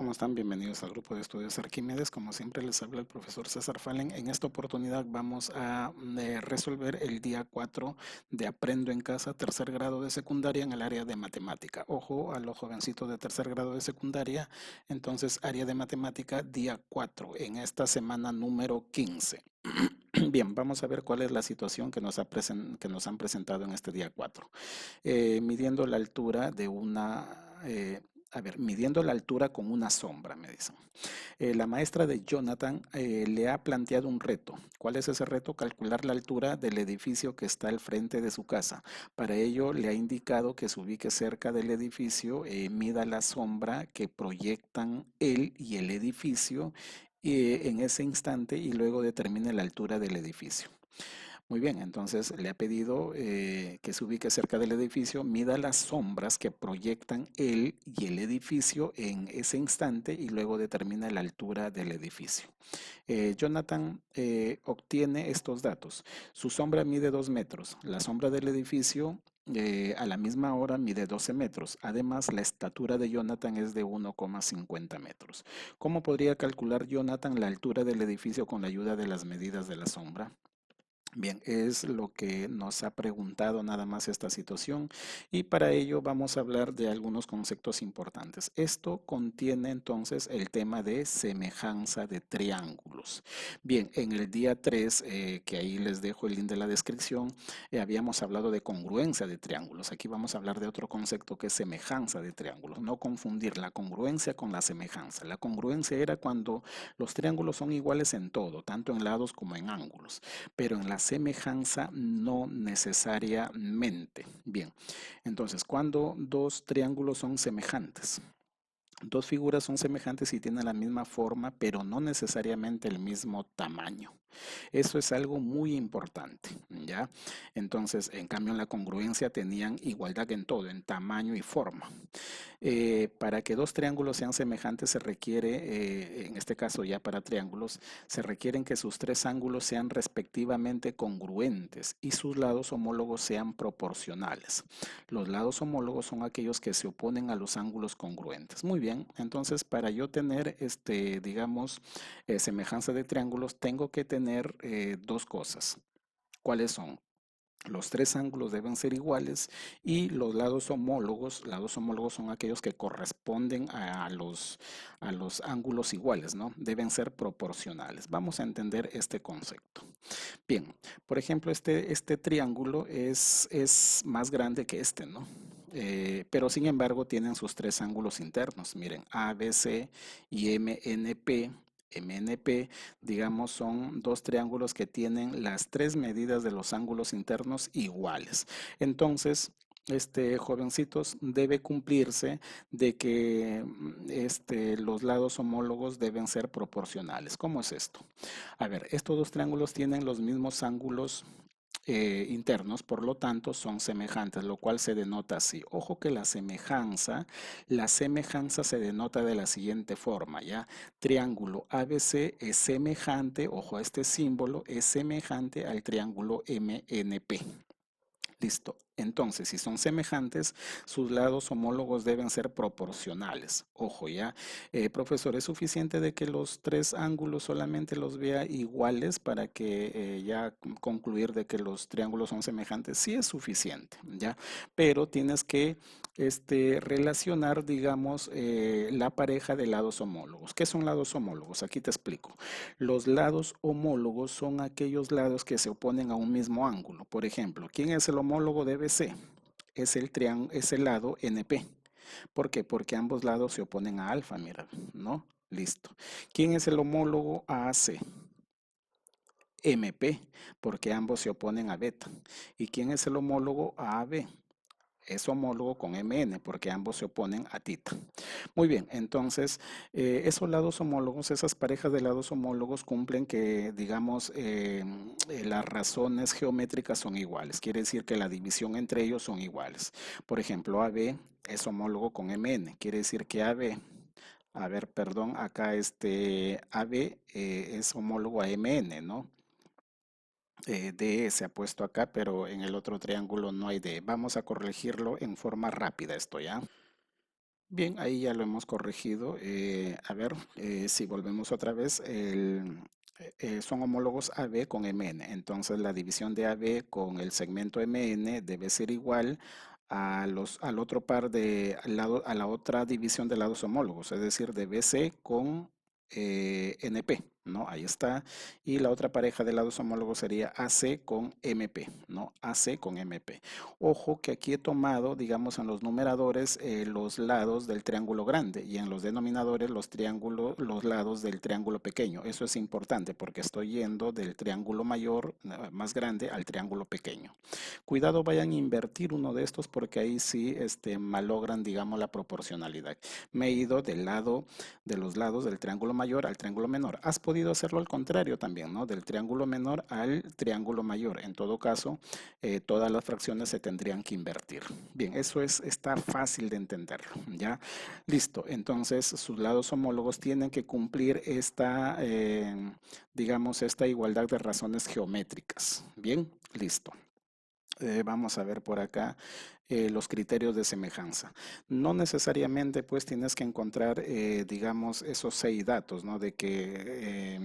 ¿cómo están? Bienvenidos al grupo de estudios Arquímedes. Como siempre les habla el profesor César Fallen. En esta oportunidad vamos a resolver el día 4 de Aprendo en Casa, tercer grado de secundaria en el área de matemática. Ojo a los jovencitos de tercer grado de secundaria. Entonces, área de matemática, día 4, en esta semana número 15. Bien, vamos a ver cuál es la situación que que nos han presentado en este día 4. Midiendo la altura de midiendo la altura con una sombra, me dicen. La maestra de Jonathan le ha planteado un reto. ¿Cuál es ese reto? Calcular la altura del edificio que está al frente de su casa. Para ello le ha indicado que se ubique cerca del edificio, mida la sombra que proyectan él y el edificio en ese instante y luego determine la altura del edificio. Muy bien, entonces le ha pedido que se ubique cerca del edificio, mida las sombras que proyectan él y el edificio en ese instante y luego determina la altura del edificio. Jonathan obtiene estos datos. Su sombra mide 2 metros, la sombra del edificio a la misma hora mide 12 metros. Además, la estatura de Jonathan es de 1,50 metros. ¿Cómo podría calcular Jonathan la altura del edificio con la ayuda de las medidas de la sombra? Bien, es lo que nos ha preguntado nada más esta situación y para ello vamos a hablar de algunos conceptos importantes. Esto contiene entonces el tema de semejanza de triángulos. Bien, en el día 3, que ahí les dejo el link de la descripción, habíamos hablado de congruencia de triángulos. Aquí vamos a hablar de otro concepto que es semejanza de triángulos. No confundir la congruencia con la semejanza. La congruencia era cuando los triángulos son iguales en todo, tanto en lados como en ángulos, pero en la semejanza no necesariamente. Bien, entonces, cuando dos triángulos son semejantes, dos figuras son semejantes y tienen la misma forma, pero no necesariamente el mismo tamaño. Eso es algo muy importante, ¿ya? Entonces, en cambio, en la congruencia tenían igualdad en todo, en tamaño y forma. Para que dos triángulos sean semejantes se requiere, en este caso ya para triángulos, se requieren que sus tres ángulos sean respectivamente congruentes y sus lados homólogos sean proporcionales. Los lados homólogos son aquellos que se oponen a los ángulos congruentes. Muy bien, entonces para yo tener, digamos, semejanza de triángulos, tengo que tener dos cosas. ¿Cuáles son? Los tres ángulos deben ser iguales y los lados homólogos son aquellos que corresponden a los ángulos iguales, ¿no? Deben ser proporcionales. Vamos a entender este concepto. Bien, por ejemplo, este triángulo es más grande que este, ¿no? Pero sin embargo tienen sus tres ángulos internos. Miren, ABC y MNP. MNP, digamos, son dos triángulos que tienen las tres medidas de los ángulos internos iguales. Entonces, jovencitos, debe cumplirse de que los lados homólogos deben ser proporcionales. ¿Cómo es esto? A ver, estos dos triángulos tienen los mismos ángulos internos, por lo tanto son semejantes, lo cual se denota así. Ojo que la semejanza se denota de la siguiente forma, ¿ya? Triángulo ABC es semejante, ojo a este símbolo, es semejante al triángulo MNP. Listo. Entonces, si son semejantes, sus lados homólogos deben ser proporcionales. Ojo, ya, profesor, ¿es suficiente de que los tres ángulos solamente los vea iguales para que ya concluir de que los triángulos son semejantes? Sí es suficiente, ya, pero tienes que relacionar, digamos, la pareja de lados homólogos. ¿Qué son lados homólogos? Aquí te explico. Los lados homólogos son aquellos lados que se oponen a un mismo ángulo. Por ejemplo, ¿quién es el homólogo de BC? Es el lado NP. ¿Por qué? Porque ambos lados se oponen a alfa, mira, ¿no? Listo. ¿Quién es el homólogo a AC? MP, porque ambos se oponen a beta. ¿Y quién es el homólogo a AB? Es homólogo con MN porque ambos se oponen a tita. Muy bien, entonces esos lados homólogos, esas parejas de lados homólogos cumplen que, digamos, las razones geométricas son iguales. Quiere decir que la división entre ellos son iguales. Por ejemplo, AB es homólogo con MN. Quiere decir que AB, a ver, perdón, acá AB es homólogo a MN, ¿no? D se ha puesto acá, pero en el otro triángulo no hay D. Vamos a corregirlo en forma rápida esto, ¿ya? Bien, ahí ya lo hemos corregido. A ver, si volvemos otra vez, son homólogos AB con MN. Entonces la división de AB con el segmento MN debe ser igual al otro par de a la otra división de lados homólogos, es decir, de BC con NP, ¿no? Ahí está. Y la otra pareja de lados homólogos sería AC con MP, ¿no? AC con MP. Ojo que aquí he tomado, digamos, en los numeradores los lados del triángulo grande y en los denominadores los lados del triángulo pequeño. Eso es importante porque estoy yendo del triángulo mayor, más grande, al triángulo pequeño. Cuidado, vayan a invertir uno de estos porque ahí sí malogran, digamos, la proporcionalidad. Me he ido de los lados del triángulo mayor al triángulo menor. Has podido hacerlo al contrario también, ¿no? Del triángulo menor al triángulo mayor. En todo caso, todas las fracciones se tendrían que invertir. Bien, está fácil de entenderlo, ¿ya? Listo, entonces sus lados homólogos tienen que cumplir digamos, esta igualdad de razones geométricas. Bien, listo. Vamos a ver por acá los criterios de semejanza. No necesariamente pues tienes que encontrar, digamos, esos 6 datos, ¿no? De que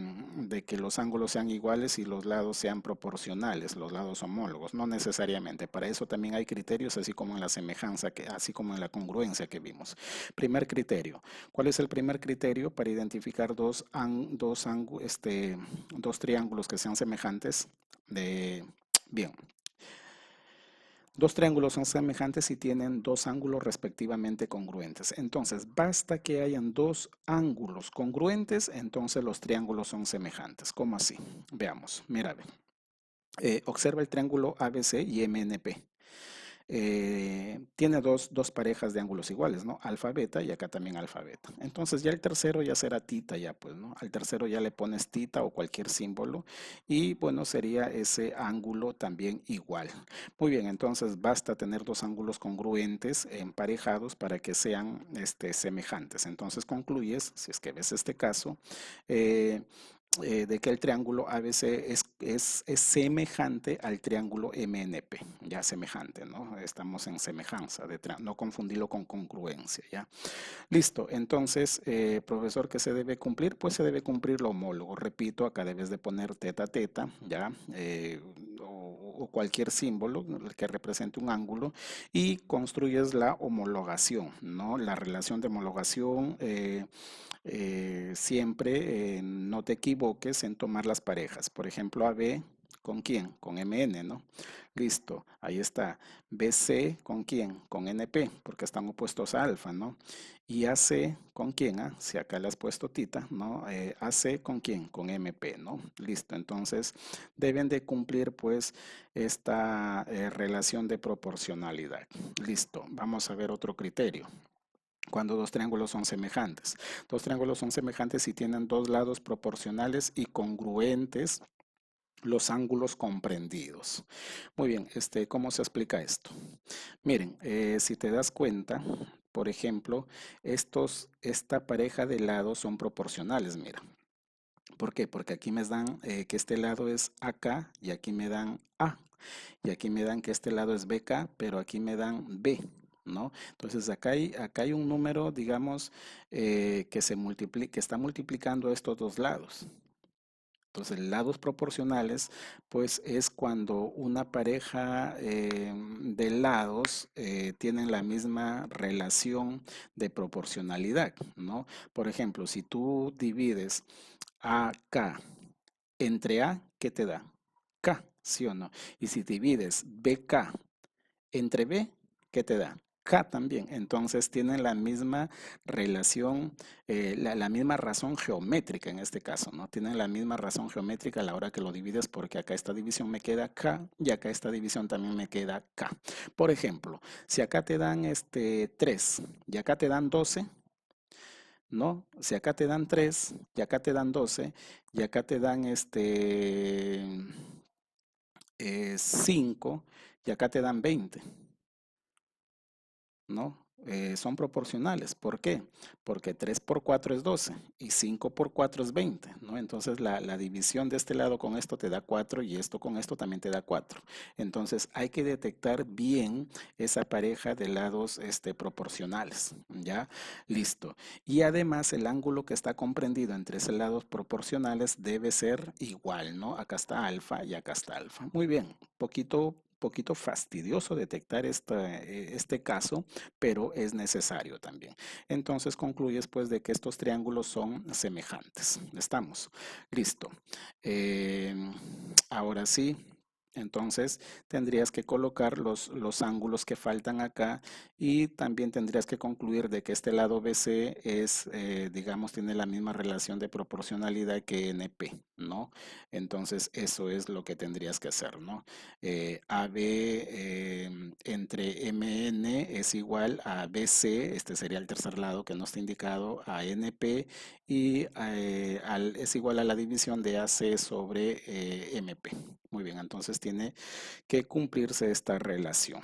los ángulos sean iguales y los lados sean proporcionales, los lados homólogos. No necesariamente. Para eso también hay criterios, así como en la semejanza, así como en la congruencia que vimos. Primer criterio. ¿Cuál es el primer criterio para identificar dos triángulos que sean semejantes? Bien. Dos triángulos son semejantes y tienen dos ángulos respectivamente congruentes. Entonces, basta que hayan dos ángulos congruentes, entonces los triángulos son semejantes. ¿Cómo así? Veamos, mira, ve. Observa el triángulo ABC y MNP. Tiene dos parejas de ángulos iguales, ¿no? Alfa, beta y acá también alfa, beta. Entonces ya el tercero ya será tita, ya pues, ¿no? Al tercero ya le pones tita o cualquier símbolo y bueno, sería ese ángulo también igual. Muy bien, entonces basta tener dos ángulos congruentes emparejados para que sean semejantes. Entonces concluyes, si es que ves este caso, eh, de que el triángulo ABC es semejante al triángulo MNP, ya semejante, ¿no? Estamos en semejanza, no confundirlo con congruencia, ¿ya? Listo, entonces, profesor, ¿qué se debe cumplir? Pues se debe cumplir lo homólogo. Repito, acá debes de poner teta, teta, ¿ya? O cualquier símbolo que represente un ángulo y construyes la homologación, ¿no? La relación de homologación, siempre no te equivoques en tomar las parejas. Por ejemplo, AB ¿con quién? Con MN, ¿no? Listo, ahí está. BC ¿con quién? Con NP, porque están opuestos a alfa, ¿no? Y AC ¿con quién? Ah? Si acá le has puesto tita, ¿no? AC ¿con quién? Con MP, ¿no? Listo, entonces deben de cumplir pues esta relación de proporcionalidad. Listo, vamos a ver otro criterio. Cuando dos triángulos son semejantes. Dos triángulos son semejantes si tienen dos lados proporcionales y congruentes los ángulos comprendidos. Muy bien, ¿cómo se explica esto? Miren, si te das cuenta, por ejemplo, esta pareja de lados son proporcionales, mira. ¿Por qué? Porque aquí me dan que este lado es AK y aquí me dan A. Y aquí me dan que este lado es BK, pero aquí me dan B, ¿no? Entonces acá hay un número, digamos, que está multiplicando estos dos lados. Entonces, lados proporcionales, pues es cuando una pareja de lados tienen la misma relación de proporcionalidad, ¿no? Por ejemplo, si tú divides AK entre A, ¿qué te da? K, ¿sí o no? Y si divides BK entre B, ¿qué te da? K también. Entonces tienen la misma relación, la misma razón geométrica en este caso, ¿no? Tienen la misma razón geométrica a la hora que lo divides porque acá esta división me queda K y acá esta división también me queda K. Por ejemplo, si acá te dan 3 y acá te dan 12, ¿no? Si acá te dan 3 y acá te dan 12 y acá te dan 5 y acá te dan 20, ¿no? son proporcionales. ¿Por qué? Porque 3 por 4 es 12 y 5 por 4 es 20, ¿no? Entonces la división de este lado con esto te da 4 y esto con esto también te da 4. Entonces hay que detectar bien esa pareja de lados proporcionales, ¿ya? Listo. Y además el ángulo que está comprendido entre esos lados proporcionales debe ser igual, ¿no? Acá está alfa y acá está alfa. Muy bien, poquito fastidioso detectar este caso, pero es necesario también. Entonces concluyes pues de que estos triángulos son semejantes. Estamos. Listo. Ahora sí. Entonces tendrías que colocar los ángulos que faltan acá y también tendrías que concluir de que este lado BC es, digamos, tiene la misma relación de proporcionalidad que NP, ¿no? Entonces eso es lo que tendrías que hacer, ¿no? AB entre MN es igual a BC, este sería el tercer lado que no está indicado, a NP y es igual a la división de AC sobre MP. Muy bien, entonces tiene que cumplirse esta relación.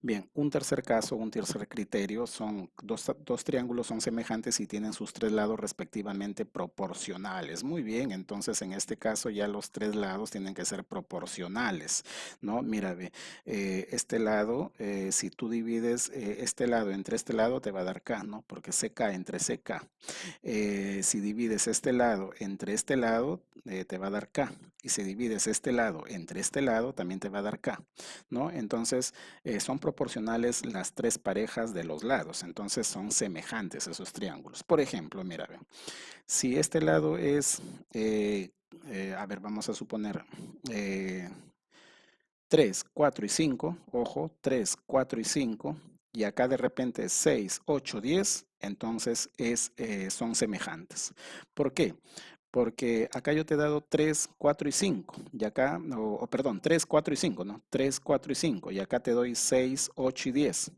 Bien, un tercer caso, un tercer criterio, son dos triángulos son semejantes y tienen sus tres lados respectivamente proporcionales. Muy bien, entonces en este caso ya los tres lados tienen que ser proporcionales, ¿no? Mira, ve, este lado, si tú divides este lado entre este lado, te va a dar K, ¿no? Porque CK entre CK. Si divides este lado entre este lado, te va a dar K. Y si divides este lado entre este lado, también te va a dar K, ¿no? Entonces, son proporcionales las tres parejas de los lados, entonces son semejantes esos triángulos. Por ejemplo, mira, ve, si este lado es, a ver, vamos a suponer eh, 3, 4 y 5, ojo, 3, 4 y 5, y acá de repente 6, 8, 10, entonces son semejantes. ¿Por qué? Porque acá yo te he dado 3, 4 y 5, y acá, perdón, 3, 4 y 5, ¿no? 3, 4 y 5, y acá te doy 6, 8 y 10.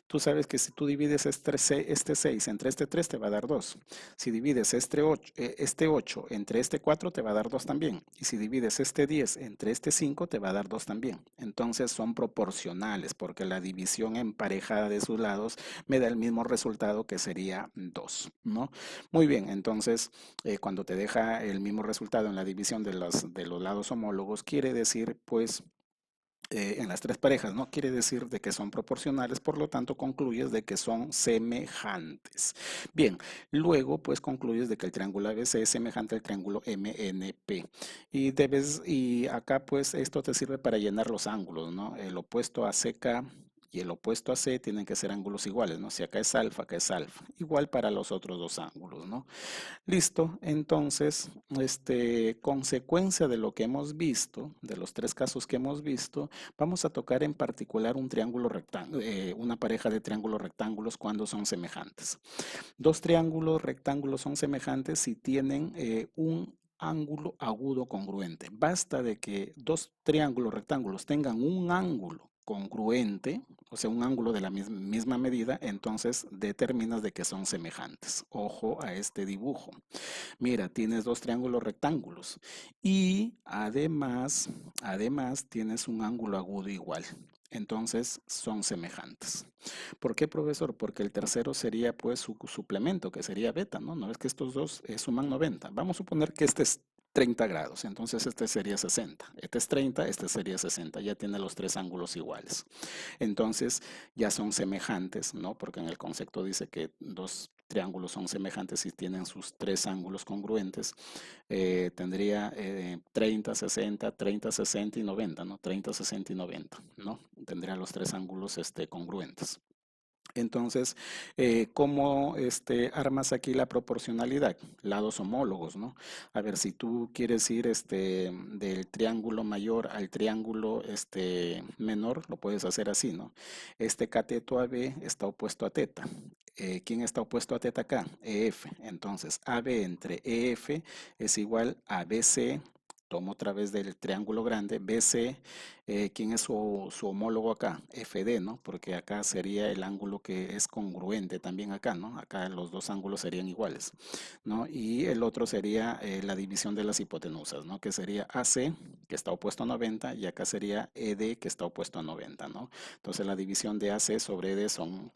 Tú sabes que si tú divides este 6 entre este 3 te va a dar 2. Si divides este 8 entre este 4 te va a dar 2 también. Y si divides este 10 entre este 5 te va a dar 2 también. Entonces son proporcionales porque la división emparejada de sus lados me da el mismo resultado que sería 2, ¿no? Muy bien, entonces cuando te deja el mismo resultado en la división de los lados homólogos, quiere decir pues en las tres parejas, ¿no? Quiere decir de que son proporcionales, por lo tanto concluyes de que son semejantes. Bien, luego pues concluyes de que el triángulo ABC es semejante al triángulo MNP. Y acá pues esto te sirve para llenar los ángulos, ¿no? El opuesto a CK y el opuesto a C tienen que ser ángulos iguales, ¿no? Si acá acá es alfa. Igual para los otros dos ángulos, ¿no? Listo, entonces, consecuencia de lo que hemos visto, de los tres casos que hemos visto, vamos a tocar en particular un triángulo rectángulo, una pareja de triángulos rectángulos cuando son semejantes. Dos triángulos rectángulos son semejantes si tienen un ángulo agudo congruente. Basta de que dos triángulos rectángulos tengan un ángulo congruente, o sea, un ángulo de la misma medida, entonces determinas de que son semejantes. Ojo a este dibujo. Mira, tienes dos triángulos rectángulos y además tienes un ángulo agudo igual. Entonces son semejantes. ¿Por qué, profesor? Porque el tercero sería pues su suplemento, que sería beta, ¿no? No es que estos dos suman 90. Vamos a suponer que este es 30 grados, entonces este sería 60. Este es 30, este sería 60. Ya tiene los tres ángulos iguales. Entonces ya son semejantes, ¿no? Porque en el concepto dice que dos triángulos son semejantes si tienen sus tres ángulos congruentes. Tendría 30, 60, 30, 60 y 90, ¿no? 30, 60 y 90, ¿no? Tendría los tres ángulos congruentes. Entonces, ¿cómo armas aquí la proporcionalidad? Lados homólogos, ¿no? A ver, si tú quieres ir del triángulo mayor al triángulo menor, lo puedes hacer así, ¿no? Este cateto AB está opuesto a teta. ¿Quién está opuesto a teta acá? EF. Entonces, AB entre EF es igual a BC Tomo otra vez del triángulo grande, BC, ¿quién es su homólogo acá? FD, ¿no? Porque acá sería el ángulo que es congruente también acá, ¿no? Acá los dos ángulos serían iguales, ¿no? Y el otro sería la división de las hipotenusas, ¿no? Que sería AC, que está opuesto a 90, y acá sería ED, que está opuesto a 90, ¿no? Entonces la división de AC sobre ED son,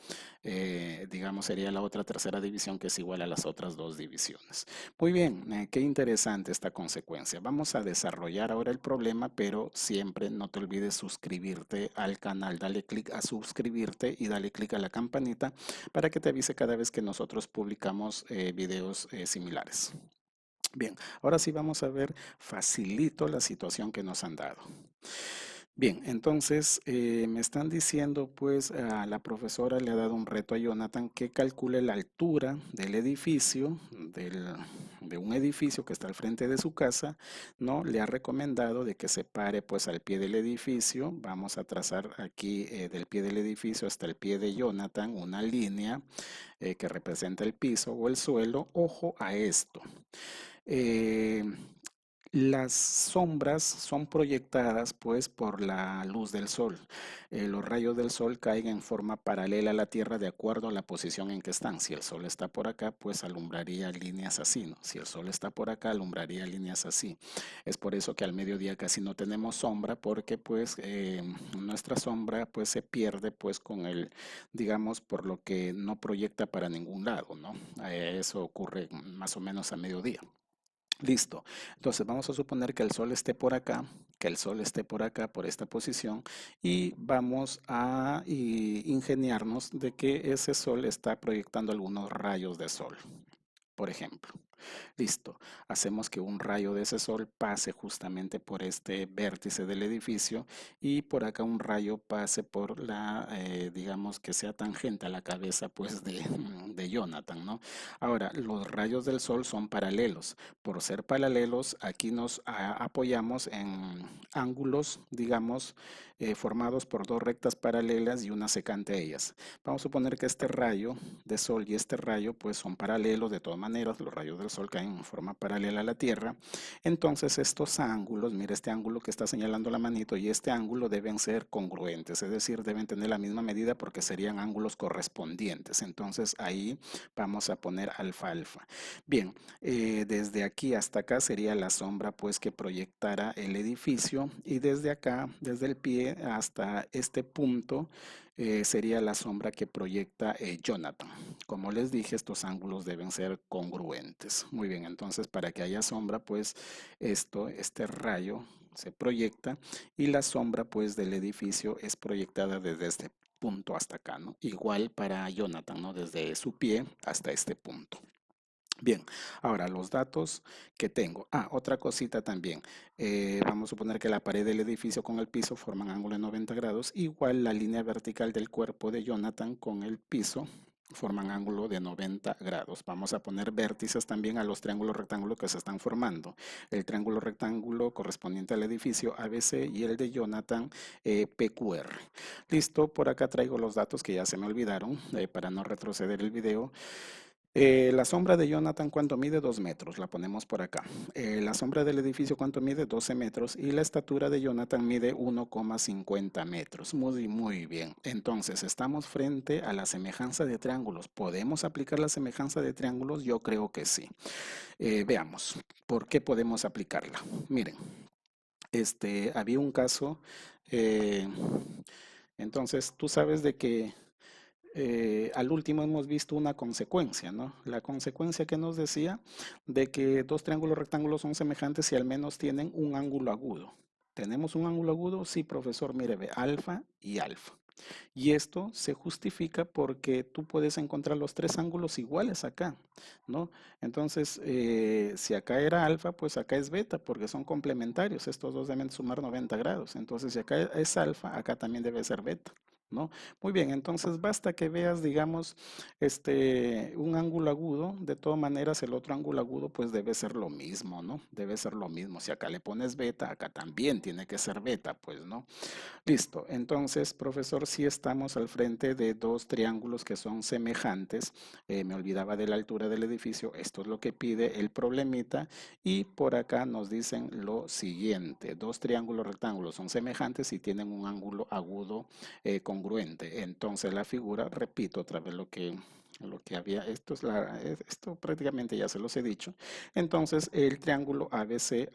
digamos, sería la otra tercera división que es igual a las otras dos divisiones. Muy bien, qué interesante esta consecuencia. Vamos a desarrollar ahora el problema, pero siempre no te olvides suscribirte al canal. Dale clic a suscribirte y dale clic a la campanita para que te avise cada vez que nosotros publicamos videos similares. Bien, ahora sí vamos a ver facilito la situación que nos han dado. Bien, entonces me están diciendo, pues a la profesora le ha dado un reto a Jonathan que calcule la altura del edificio, de un edificio que está al frente de su casa, ¿no? Le ha recomendado de que se pare pues al pie del edificio. Vamos a trazar aquí del pie del edificio hasta el pie de Jonathan una línea que representa el piso o el suelo. Ojo a esto. Eh, las sombras son proyectadas pues por la luz del sol. Los rayos del sol caen en forma paralela a la Tierra de acuerdo a la posición en que están. Si el sol está por acá, pues alumbraría líneas así, ¿no? Si el sol está por acá, alumbraría líneas así. Es por eso que al mediodía casi no tenemos sombra, porque pues nuestra sombra pues se pierde pues con el, digamos, por lo que no proyecta para ningún lado, ¿no? Eso ocurre más o menos a mediodía. Listo. Entonces vamos a suponer que el sol esté por acá, que el sol esté por acá, por esta posición, y vamos a ingeniarnos de que ese sol está proyectando algunos rayos de sol, por ejemplo. Listo. Hacemos que un rayo de ese sol pase justamente por este vértice del edificio y por acá un rayo pase por la, digamos que sea tangente a la cabeza pues de Jonathan, ¿no? Ahora, los rayos del sol son paralelos. Por ser paralelos, aquí nos apoyamos en ángulos, digamos, formados por dos rectas paralelas y una secante a ellas. Vamos a suponer que este rayo de sol y este rayo pues son paralelos de todas maneras, los rayos del sol caen en forma paralela a la Tierra. Entonces estos ángulos, mira este ángulo que está señalando la manito y este ángulo deben ser congruentes, es decir, deben tener la misma medida porque serían ángulos correspondientes. Entonces ahí vamos a poner alfa alfa. Bien, desde aquí hasta acá sería la sombra pues que proyectara el edificio y desde acá, desde el pie hasta este punto, sería la sombra que proyecta Jonathan. Como les dije, estos ángulos deben ser congruentes. Muy bien, entonces para que haya sombra, pues este rayo se proyecta y la sombra pues del edificio es proyectada desde este punto hasta acá, ¿no? Igual para Jonathan, ¿no? Desde su pie hasta este punto. Bien, ahora los datos que tengo. Otra cosita también. Vamos a suponer que la pared del edificio con el piso forman ángulo de 90 grados. Igual la línea vertical del cuerpo de Jonathan con el piso forman ángulo de 90 grados. Vamos a poner vértices también a los triángulos rectángulos que se están formando. El triángulo rectángulo correspondiente al edificio ABC y el de Jonathan PQR. Listo, por acá traigo los datos que ya se me olvidaron para no retroceder el video. La sombra de Jonathan, ¿cuánto mide? 2 metros, la ponemos por acá. La sombra del edificio, ¿cuánto mide? 12 metros. Y la estatura de Jonathan mide 1,50 metros. Muy, muy bien. Entonces, estamos frente a la semejanza de triángulos. ¿Podemos aplicar la semejanza de triángulos? Yo creo que sí. Veamos, ¿por qué podemos aplicarla? Miren, había un caso, eh, entonces tú sabes de que al último hemos visto una consecuencia, ¿no? La consecuencia que nos decía de que dos triángulos rectángulos son semejantes si al menos tienen un ángulo agudo. ¿Tenemos un ángulo agudo? Sí, profesor, mire, ve, alfa y alfa. Y esto se justifica porque tú puedes encontrar los tres ángulos iguales acá, ¿no? Entonces, si acá era alfa, pues acá es beta, porque son complementarios. Estos dos deben sumar 90 grados. Entonces, si acá es alfa, acá también debe ser beta. ¿no? Muy bien, entonces basta que veas, digamos, un ángulo agudo, de todas maneras el otro ángulo agudo pues debe ser lo mismo, ¿no? Debe ser lo mismo. Si acá le pones beta, acá también tiene que ser beta, pues, ¿no? Listo, entonces, profesor, si estamos al frente de dos triángulos que son semejantes. Me olvidaba de la altura del edificio, esto es lo que pide el problemita, y por acá nos dicen lo siguiente: dos triángulos rectángulos son semejantes y tienen un ángulo agudo congruente. Entonces la figura, repito otra vez lo que había, esto prácticamente ya se los he dicho. Entonces el triángulo ABC,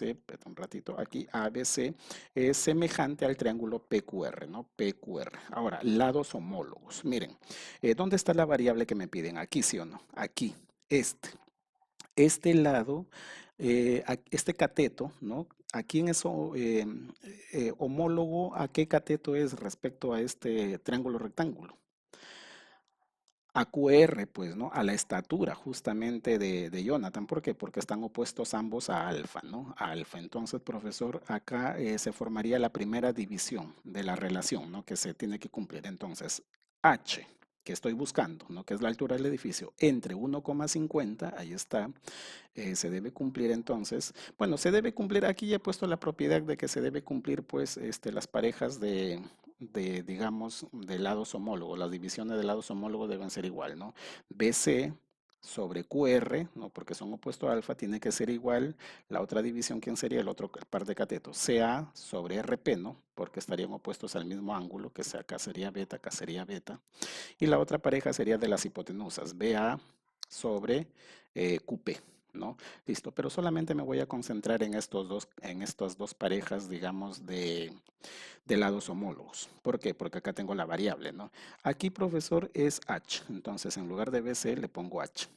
espera un ratito, aquí ABC es semejante al triángulo PQR, ¿no? PQR. Ahora, lados homólogos. Miren, ¿dónde está la variable que me piden? Aquí, ¿sí o no? Aquí, este. Este lado, este cateto, ¿no? Aquí en eso, homólogo, ¿a qué cateto es respecto a este triángulo rectángulo? A QR, pues, ¿no? A la estatura justamente de Jonathan. ¿Por qué? Porque están opuestos ambos a alfa, ¿no? A alfa. Entonces, profesor, acá se formaría la primera división de la relación, ¿no? Que se tiene que cumplir. Entonces, H, que estoy buscando, ¿no? Que es la altura del edificio, entre 1,50, ahí está, se debe cumplir entonces. Bueno, se debe cumplir, aquí ya he puesto la propiedad de que se debe cumplir pues las parejas digamos, de lados homólogos. Las divisiones de lados homólogos deben ser igual, ¿no? BC sobre QR, ¿no? Porque son opuestos a alfa, tiene que ser igual. La otra división, ¿quién sería? El otro par de catetos. CA sobre RP, ¿no? Porque estarían opuestos al mismo ángulo, que sea, acá sería beta, acá sería beta. Y la otra pareja sería de las hipotenusas, BA sobre QP, ¿no? Listo, pero solamente me voy a concentrar en estas dos parejas, digamos, de lados homólogos. ¿Por qué? Porque acá tengo la variable, ¿no? Aquí, profesor, es H, entonces en lugar de BC le pongo H.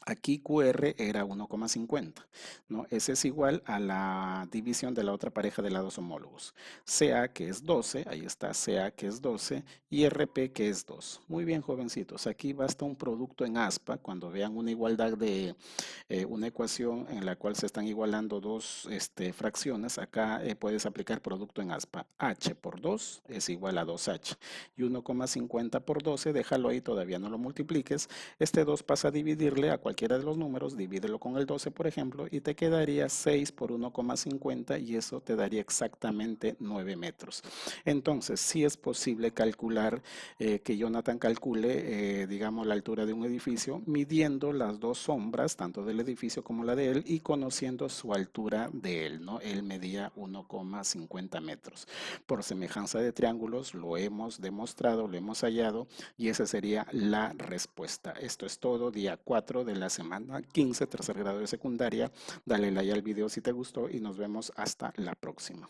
Aquí QR era 1,50, ¿no? Ese es igual a la división de la otra pareja de lados homólogos. CA, que es 12, ahí está CA, que es 12, y RP, que es 2. Muy bien, jovencitos, aquí basta un producto en aspa. Cuando vean una igualdad de una ecuación en la cual se están igualando dos fracciones, acá puedes aplicar producto en aspa. H por 2 es igual a 2H. Y 1,50 por 12, déjalo ahí, todavía no lo multipliques. Este 2 pasa a dividirle a cualquiera de los números, divídelo con el 12, por ejemplo, y te quedaría 6 por 1,50 y eso te daría exactamente 9 metros. Entonces, sí es posible calcular, que Jonathan calcule, digamos, la altura de un edificio midiendo las dos sombras, tanto del edificio como la de él, y conociendo su altura de él, ¿no? Él medía 1,50 metros. Por semejanza de triángulos, lo hemos demostrado, lo hemos hallado, y esa sería la respuesta. Esto es todo, día 4 de la semana 15, tercer grado de secundaria. Dale like al video si te gustó y nos vemos hasta la próxima.